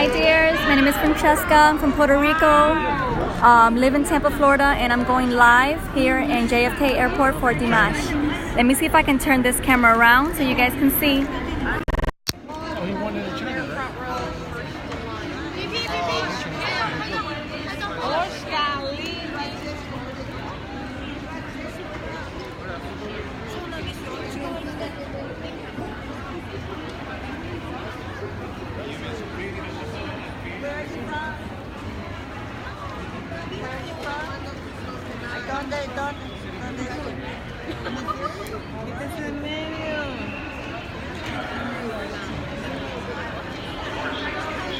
Hi dears, my name is Francesca. I'm from Puerto Rico, live in Tampa, Florida, and I'm going live here in JFK Airport for Dimash. Let me see if I can turn this camera around so you guys can see. Oh, he wanted to China, right?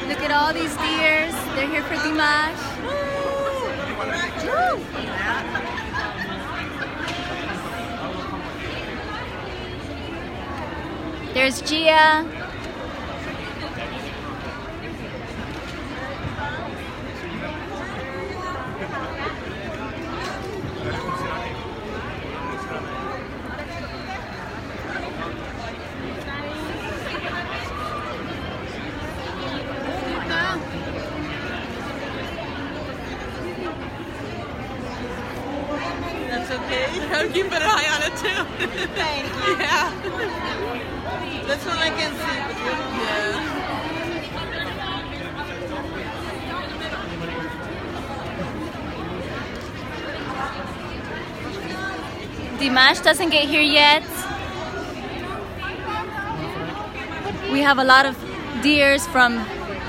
Look at all these deers. They're here for Dimash. There's Gia. That's okay. I'll keep an eye on it too. Thank you. Yeah. That's what I can see. But Dimash doesn't get here yet. We have a lot of deers from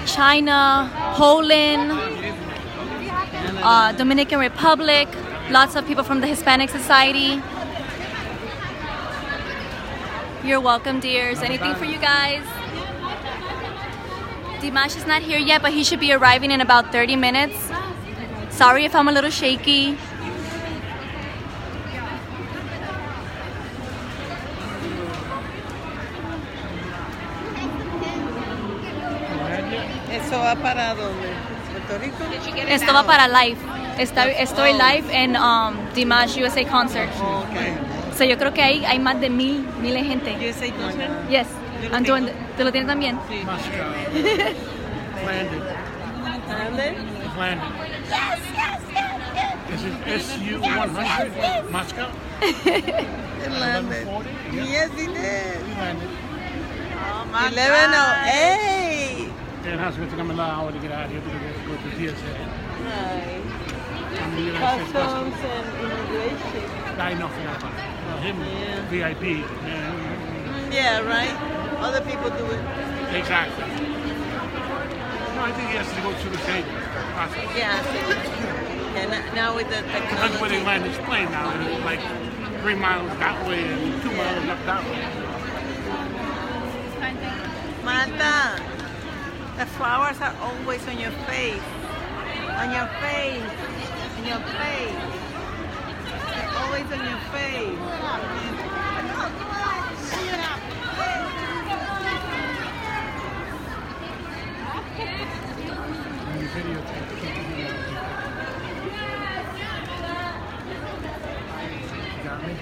China, Poland, Dominican Republic, lots of people from the Hispanic Society. You're welcome, dears. Anything for you guys? Dimash is not here yet, but he should be arriving in about 30 minutes. Sorry if I'm a little shaky. ¿Eso va para dónde? ¿Puerto Rico? Esto va para live. Estoy live en Dimash USA concert. Oh, okay. So yo creo que hay más de mil de gente. USA concert? Yes. I'm doing, ¿te lo tienen también? Sí. Moscow. Landed. ¿Dónde? It's landed. Yes, yes, yes, yes. Is it SU-100? Moscow? It landed. 1140? Yes, it did. We landed. Oh, my 11:08. And how's it going to allow to get out of here because we have to go to TSA. Right. From the United States Customs and immigration. I know, forgot about it. Well, him, Yeah. VIP. Yeah, right? Other people do it. Exactly. No, I think he has to go through the same process. Yeah. And now with the That's where they technology. land his plane now. It's like 3 miles that way and 2 miles up that way. Marta, the flowers are always on your face. On your face. On your face. They're always on your face. And you videotape it. You got me?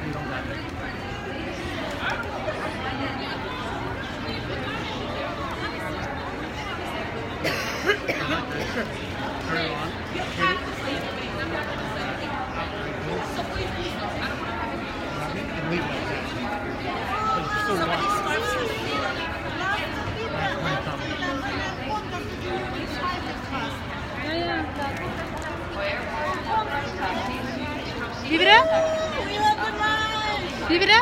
You don't got me. Turn it on. Hit it. And leave it like that. But it's still warm. That's when it comes. Vibra? Vibra?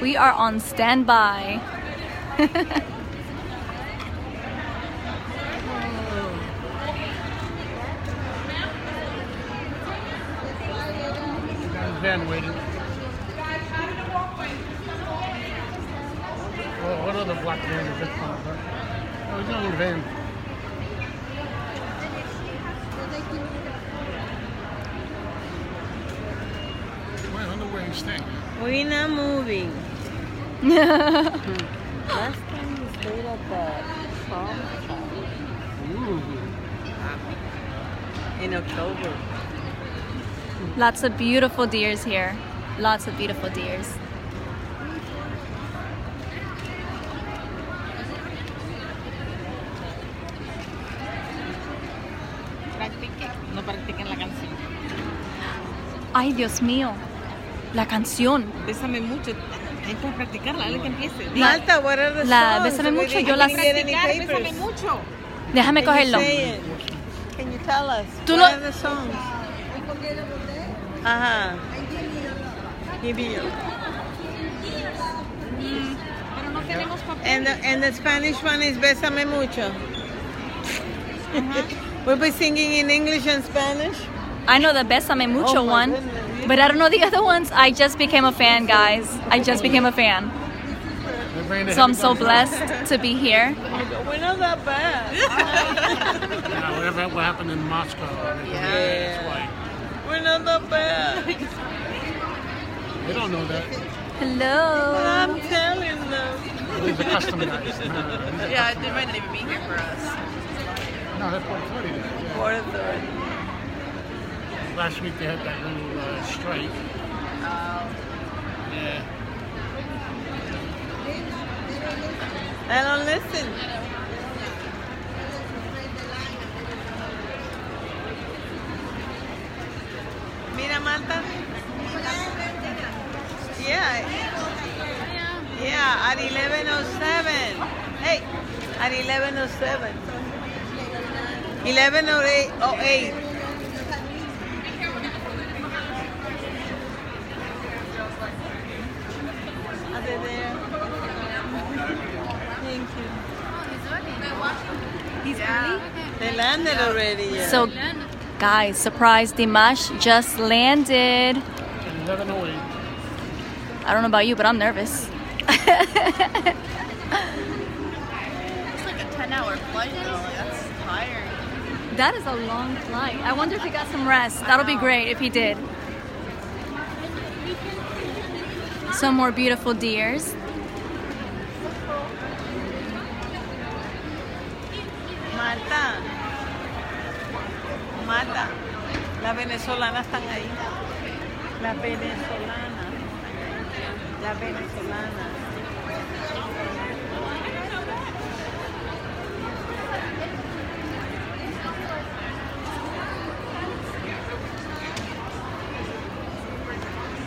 We are on standby. Van waiting. Oh, what other black van is this one? Oh, it's not a van. Well, I wonder where he's staying. We're not moving. Last time we stayed at the fall. Ooh. In October. Lots of beautiful deers here. Lots of beautiful deers. No practiquen la canción. Ay, Dios mío. La canción. Bésame mucho. Hay que practicarla, dale que empiece. La- Malta, what are the la songs? Bésame We mucho, didn't yo la- get any papers. Bésame mucho. Déjame Can you cogerlo. say it? Can you tell us? Tú What lo- are the songs? Ajá. Give you. Pero no tenemos papel. And the Spanish one is Bésame mucho. We'll be singing in English and Spanish. I know the Bésame Mucho Oh my one, goodness. but I don't know the other ones. I just became a fan, guys. I just became a fan. So I'm so blessed to be here. We're not that bad. Yeah, whatever what happened in Moscow. That's why. We're not that bad. They don't know that. Hello. I'm telling them. He's a custom guy. Yeah, they might not even be here for us. No, that's what 30 days. Yeah. 4:30. Last week they had that little strike. Yeah. I don't listen. Mira, Malta. Yeah. Yeah, at 11:07. Hey, at 11:07. 11:08. Are they there? Thank you. They landed already. Yeah. So, guys, surprise, Dimash just landed. 11:08. I don't know about you, but I'm nervous. It's like a 10-hour flight though. That's tiring. That is a long flight. I wonder if he got some rest. That'll be great if he did. Some more beautiful deers. Marta. Marta. Las venezolanas están ahí. Las venezolanas. Las venezolanas.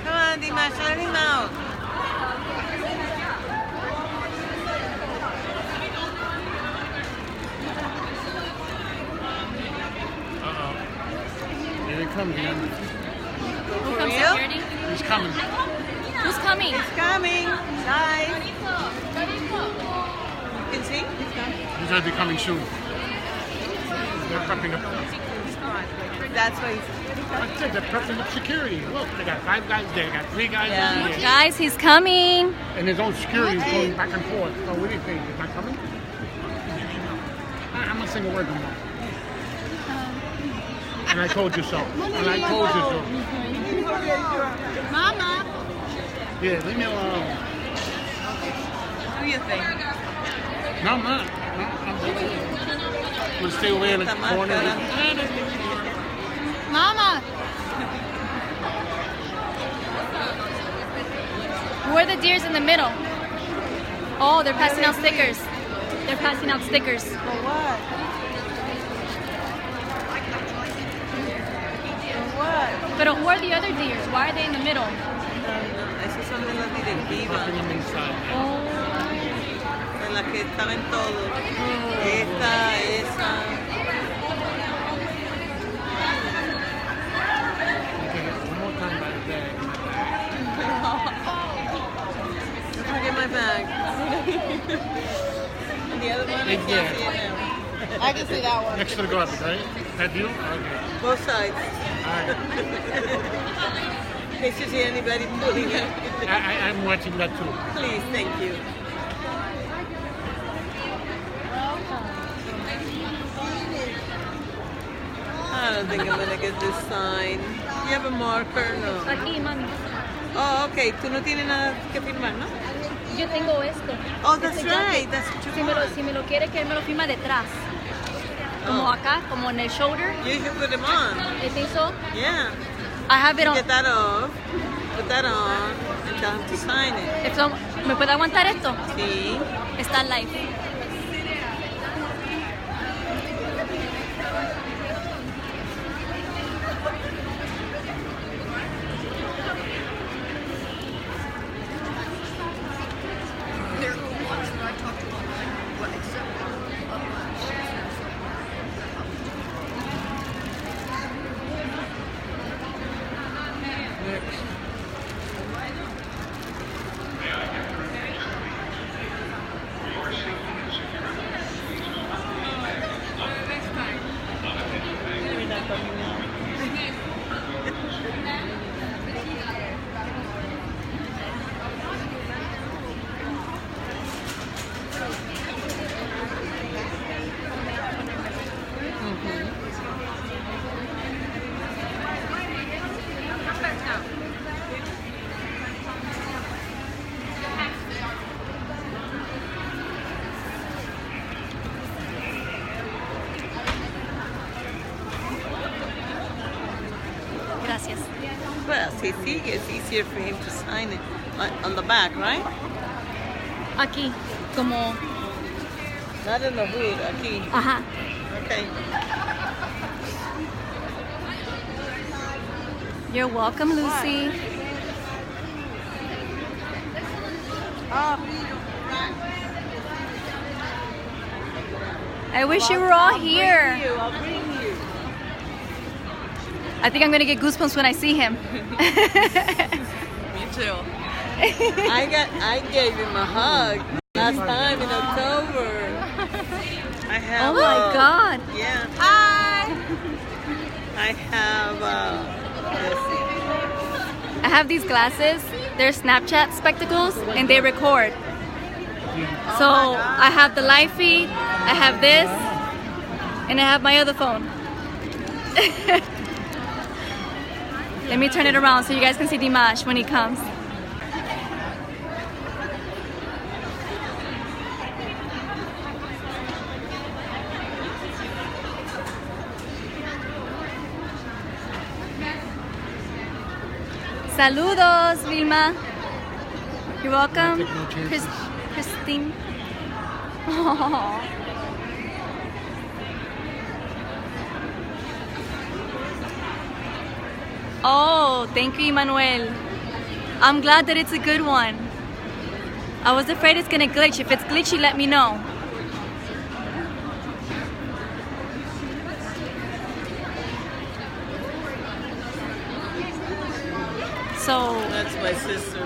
Come on, Dimash, let him out. Here he comes again. Who comes real? security? He's coming. Who's coming? Coming. Guys. You can see? He's coming. He's going to be coming soon. They're prepping up. That's why he's. That's it, they're prepping up security. Look, they got 5 guys there, they got 3 guys Yeah. over here. Guys, he's coming. And his own security is going back and forth. So what do you think? Is that coming? I'm not saying a word no more. And I told you so. And I told you so. Mama. Yeah, leave me alone. Do you think? No, I'm not. No, I'm going to stay away in the Está más corner. cara. Mama. Who are the deers in the middle? Oh, they're passing out stickers. They're passing out stickers. For what? For what? But who are the other deers? Why are they in the middle? Esas son de las directivas, Prepping them inside. de las que están en todo. Esta, esa. Okay, one more time by the bag. Don't forget my bag. And the other one, I It's can't there. see it now. I can see that one. Next to the garbage, right? That you? Okay. Both sides. All right. In case you see anybody pulling it. I'm watching that too. Please, thank you. I don't think I'm gonna get this sign. You have a marker? No. Aquí, mami. Oh, okay. Tú no tienes nada que firmar, ¿no? Yo tengo esto. Oh, that's Este right. jacket. That's what you Si me lo quiere, que él me lo firma detrás. Como Oh. acá, como en el shoulder. You can put them on. I think so. Yeah. I have it on. Get that off. Put that on. And tell him to sign it. Esto, ¿me puede aguantar esto? Sí. Está live. Gracias. Well, see, it's easier for him to sign it on the back, right? Aquí, como. Not in the hood, aquí. Ajá. Okay. You're welcome, Lucy. I wish you were all here. I'll bring you. I think I'm gonna get goosebumps when I see him. Me too. I gave him a hug last time in October. I have. Oh my God. Yeah. Hi. I have. Let's see. I have these glasses. They're Snapchat spectacles, and they record. So I have the live feed, I have this, and I have my other phone. Let me turn it around so you guys can see Dimash when he comes. Saludos, Vilma. You're welcome. Christine. Oh. Oh, thank you, Emmanuel. I'm glad that it's a good one. I was afraid it's gonna glitch. If it's glitchy, let me know. So That's my sister.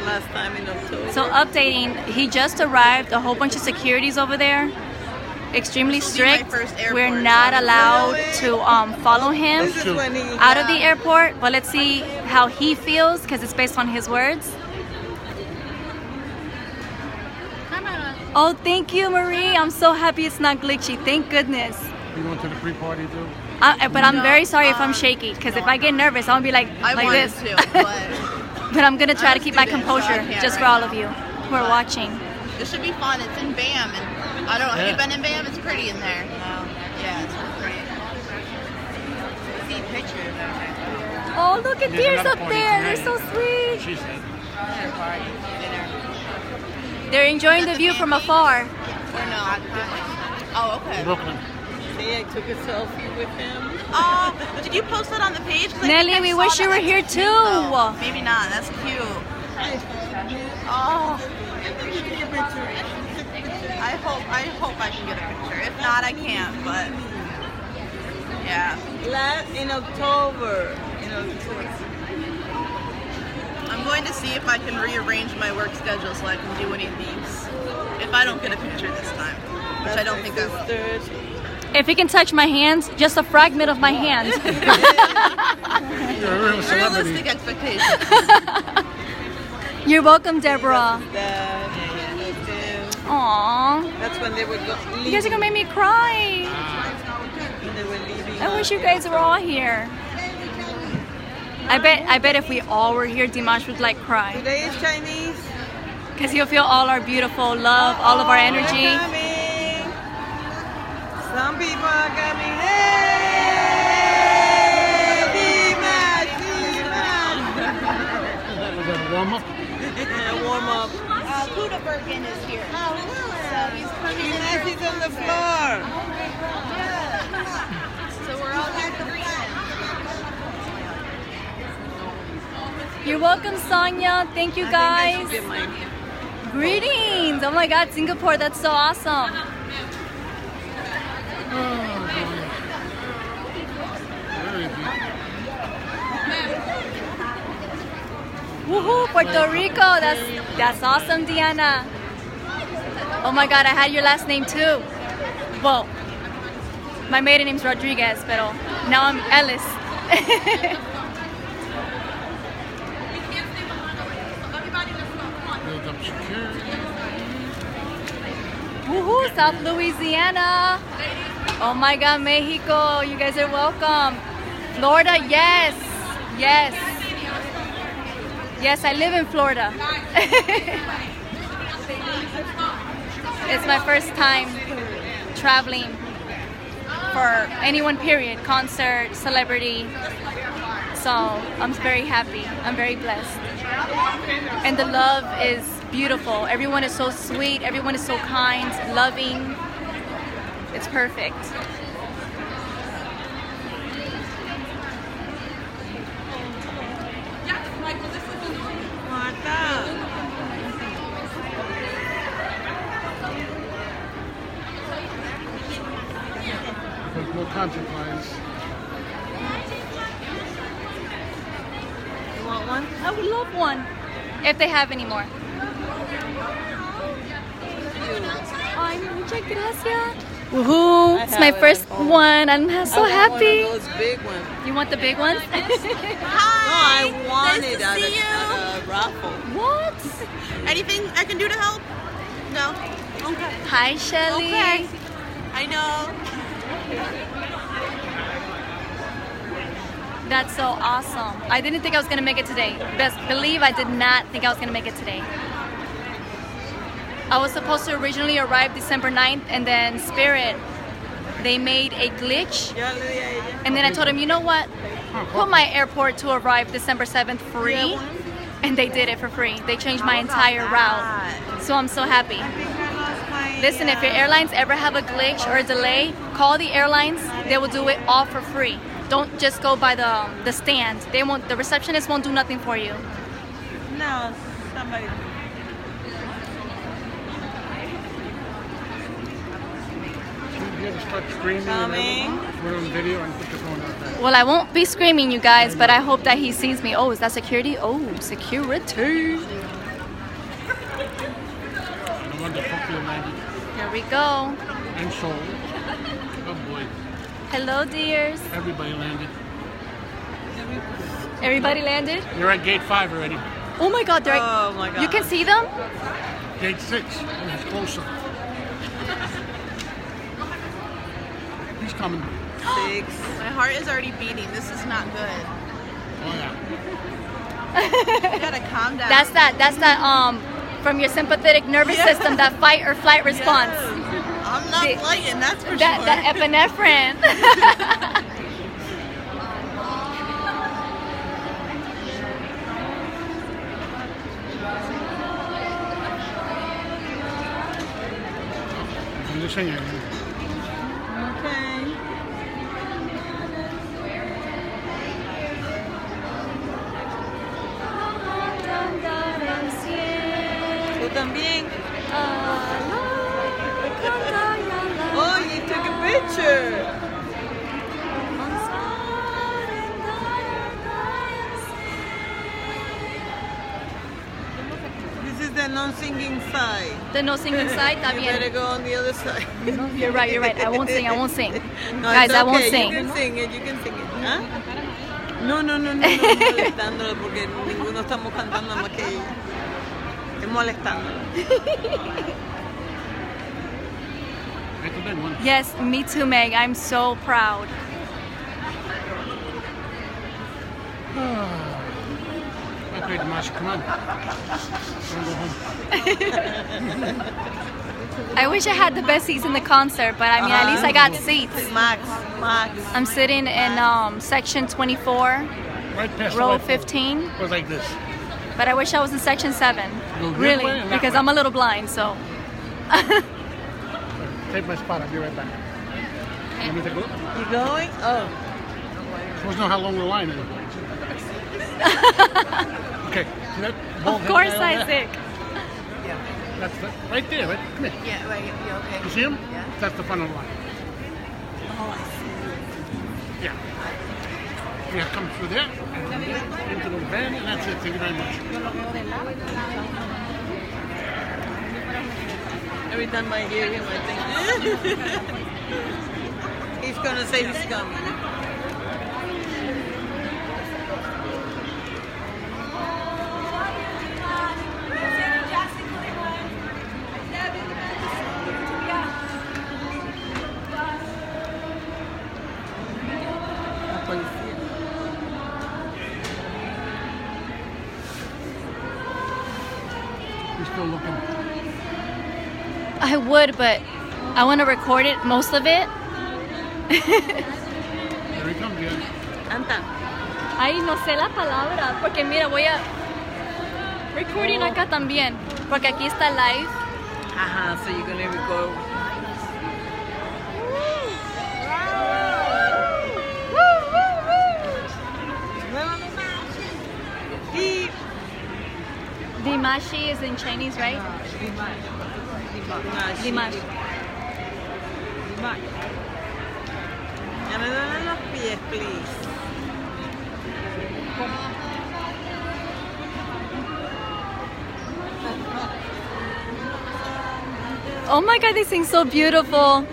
Last time in October. So updating, he just arrived, a whole bunch of securities over there. Extremely This will be my strict. first airport. We're not allowed to follow him This is when he out of the airport, but let's see how he feels because it's based on his words. Oh, thank you, Marie. I'm so happy it's not glitchy. Thank goodness. You going to the pre-party too? But I'm very sorry if I'm shaky because if I get nervous, I'll be like I wanted this. to, but But I'm gonna try to keep my student, so I composure can't just for right all now. of you who are watching. this should be fun. It's in BAM, and I don't know. Have Yeah. you been in BAM? It's pretty in there. No. Yeah, it's really pretty. I see pictures. Oh, look at There's deers another up party there. They're tonight. so sweet. She said. Dinner party, dinner. They're enjoying the view from afar. Or no? Oh, okay. Brooklyn. See, I took a selfie with him. Oh, did you post that on the page? 'Cause I Nelly, think I we saw wish that you were next here week, too. though. Maybe not. That's cute. Oh. I hope I can get a picture. If not, I can't. But yeah, In October. In October. I'm going to see if I can rearrange my work schedule so I can do any of these. If I don't get a picture this time, which I don't think I will. Sisters. If he can touch my hands, just a fragment of my hand. You're a real celebrity. Realistic expectations. You're welcome, Deborah. That. Aww. That's when they were You guys are gonna make me cry. They were leaving. I wish you guys were all here. I bet if we all were here, Dimash would like cry. Today is Chinese. because you'll feel all our beautiful love, all of our energy. They're coming. Some people are coming. Hey, Dimash, Dimash. Was that a warm up? Warm up. Kudaibergen is here. So he's coming in. Dimash is on the floor. So we're all here to greet him. You're welcome, Sonia. Thank you, guys. Greetings. Oh my God, Singapore. That's so awesome. Woohoo, Puerto Rico. That's awesome, Diana. Oh my God, I had your last name too. Well, my maiden name's Rodriguez, but now I'm Ellis. Build up security. Woohoo, South Louisiana. Oh my God, Mexico. You guys are welcome. Florida, yes. Yes. Yes, I live in Florida. It's my first time traveling for anyone, period. Concert, celebrity. So I'm very happy. I'm very blessed. And the love is beautiful. Everyone is so sweet. Everyone is so kind, loving. It's perfect. There's more concert lines. You want one? I would love one. If they have any more. Ay, muchas gracias. Woohoo! It's my first one. I'm so happy. One of those big ones. You want the big ones? No, I wanted Nice to see you. a raffle. What? Anything I can do to help? No. Okay. Hi, Shelly. Okay. I know. That's so awesome. I didn't think I was going to make it today. Best believe I did not think I was going to make it today. I was supposed to originally arrive December 9th, and then Spirit, they made a glitch. And then I told them, you know what? Put my airport to arrive December 7th free. And they did it for free. They changed my entire route. So I'm so happy. Listen, if your airlines ever have a glitch or a delay, call the airlines. They will do it all for free. Don't just go by the stand. They won't. The receptionist won't do nothing for you. No, somebody. You have to start screaming. Coming. We're on video and put the phone out there. Well, I won't be screaming, you guys, but I hope that he sees me. Oh, is that security? Oh, security. No wonder Tokyo landed. Here we go. And Seoul. Oh boy. Hello, dears. Everybody landed. Everybody landed? You're at gate 5 already. Oh my God, they're Oh my God. You can see them? Gate 6. It's closer. He's coming. 6. My heart is already beating. This is not good. Oh yeah. You gotta calm down. That's that from your sympathetic nervous system, that fight or flight response. I'm not The- fighting, that's for That sure. that epinephrine. I'm just saying. Okay. Tú también. Oh, you took a picture. This is the non-singing side. The no singing side, está You better bien. go on the other side. You're right, you're right. I won't sing, No, Guys, it's I won't okay. sing. You can sing it, you can sing it. ¿Ah? No, molestándolo porque ninguno estamos cantando más que ella. Es molestándolo. That's a big one. Yes, me too, Meg. I'm so proud. That's Okay, Dimash, come on. I'm gonna go home. I wish I had the best seats in the concert, but I mean, at least I got seats. Max. I'm sitting in section 24, Right past the row white pole. 15, Goes like this. but I wish I was in section 7. Go this Really, way and that because way. I'm a little blind, so. Take my spot. I'll be right back. Let me take a look. You going? Oh. Supposed to know how long the line is. Okay. See that bald Of head course, guy over there? Isaac. That's the, right there. Right. Come here. Yeah, right. You okay? You see him? Yeah. That's the front of the line. Oh, I see. Yeah. Yeah, come through there, and into the van, and that's it. Thank you very much. Every time I hear him, I think he's gonna say he's coming. La policía. We're still looking. I would, but I want to record it, most of it. There he comes, yeah. Anta. Ay, no sé la palabra, porque mira, voy a recording acá también, porque aquí está live. Ajá, so you're gonna record. Beep. Dimashi is in Chinese, right? Dimash. Ya me duelen los pies, please. Oh my God, they sing so beautiful.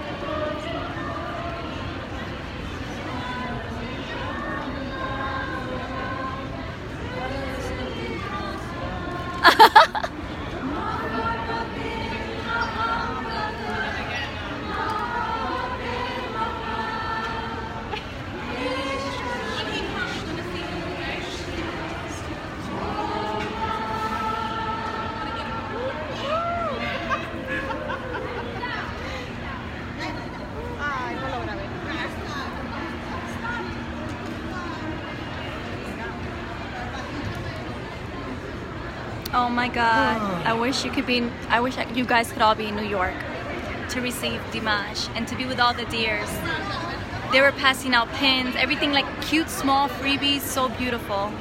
Oh my God, I wish you guys could all be in New York to receive Dimash and to be with all the deers. They were passing out pins, everything like cute, small freebies, so beautiful.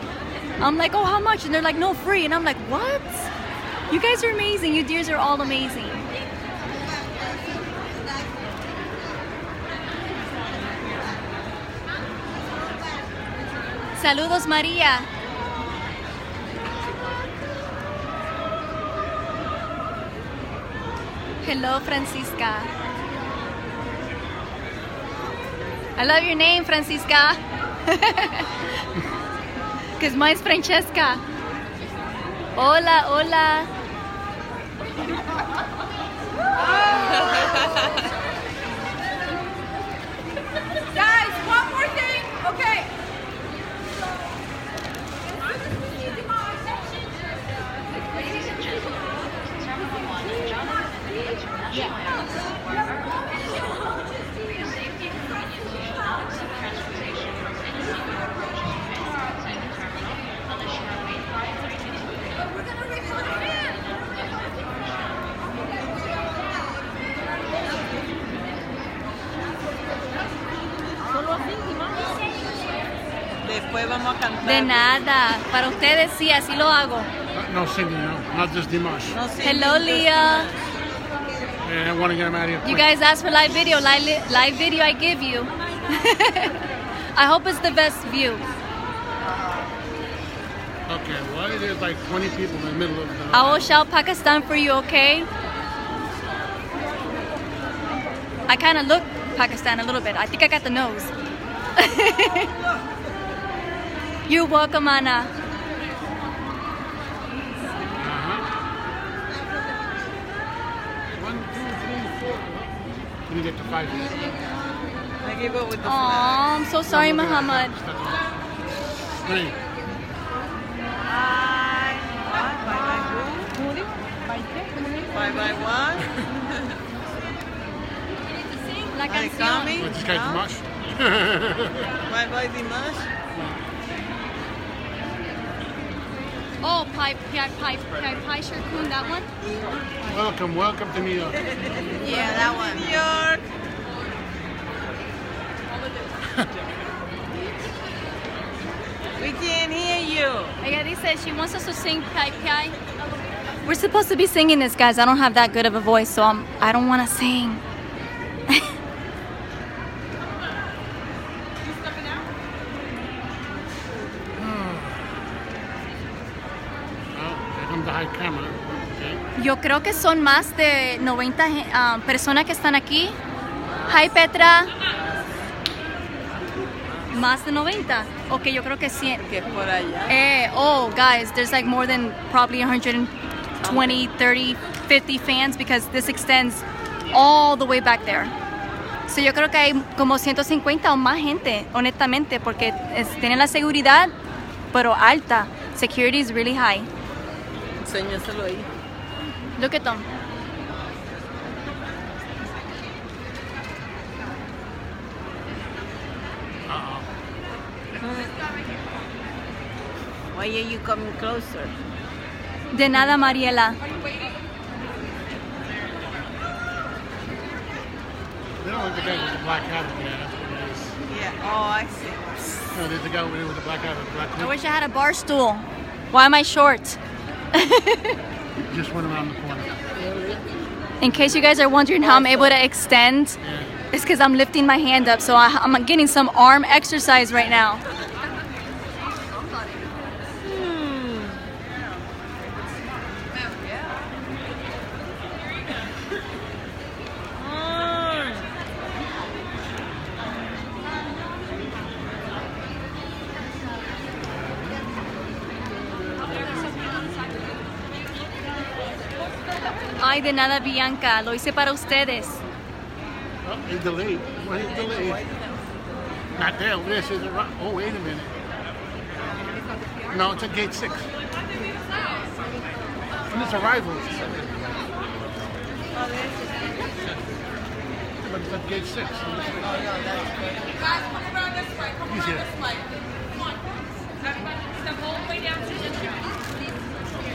I'm like, oh, how much? And they're like, no, free. And I'm like, what? You guys are amazing. You deers are all amazing. Saludos, Maria. Hello, Francisca. I love your name, Francisca. Because mine's Francesca. Hola, hola. Guys, one more thing. Okay. Después vamos a cantar. De nada. Para ustedes sí, así lo hago. No singing, no. Not just Dimash. No sé, Hello, Leah. Yeah, I want to get him out of here. You quick. guys asked for live video. Live video I give you. I hope it's the best view. Okay, why there's like 20 people in the middle of the... I will shout Pakistan for you, okay? I kind of look Pakistan a little bit. I think I got the nose. You're welcome, Anna. One, two, 3, 4. When you get to 5. I give up with the Aw, I'm so sorry, Muhammad. 3. flag. by one. La Are they canción. coming? This guy No? Dimash. Bye bye Dimash. Oh, Pai Shirkun, that one? Welcome to New York. Yeah, that one. New York. We can't hear you. Ella dice she wants us to sing Pai Pai. We're supposed to be singing this, guys. I don't have that good of a voice, so I don't want to sing. Well, here comes the high camera. Okay. Yo creo que son más de 90 personas que están aquí. Hi, Petra. Más de 90. Ok, yo creo que 100. Que por allá. Oh, guys, there's like more than probably 120, 30, 50 fans because this extends all the way back there. So yo creo que hay como 150 o más gente, honestamente, porque tienen la seguridad, pero alta. Security is really high. Enséñaselo ahí. Look at them. Why are you coming closer? De nada, Mariela. They don't like the guy with the black hat over there. That's what it is. Yeah. Oh, I see. No, there's the guy over there with the black hat and black I hood. wish I had a bar stool. Why am I short? Just went around the corner. In case you guys are wondering how I'm able to extend, Yeah. it's because I'm lifting my hand up, so I'm getting some arm exercise right now. Ay, de nada, Bianca. Lo hice para ustedes. Oh, he's delayed. Well, he's delayed. Not there. Over there says it right. Oh, wait a minute. No, it's at gate 6. And it's arrivals. But it's at gate 6. Guys, come around this way. Come He's around here. this way. Come on. Everybody, step all the way down to the entrance.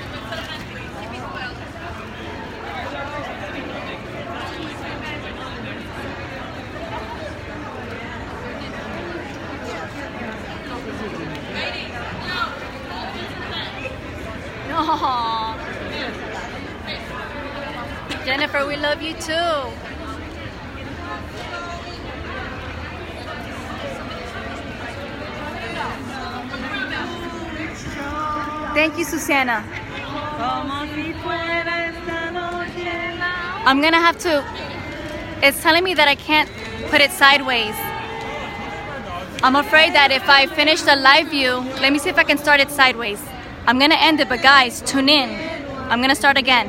Aww. Jennifer, we love you too. Thank you, Susana. I'm gonna have to. It's telling me that I can't put it sideways. I'm afraid that if I finish the live view, let me see if I can start it sideways. I'm gonna end it, but guys, tune in. I'm gonna start again.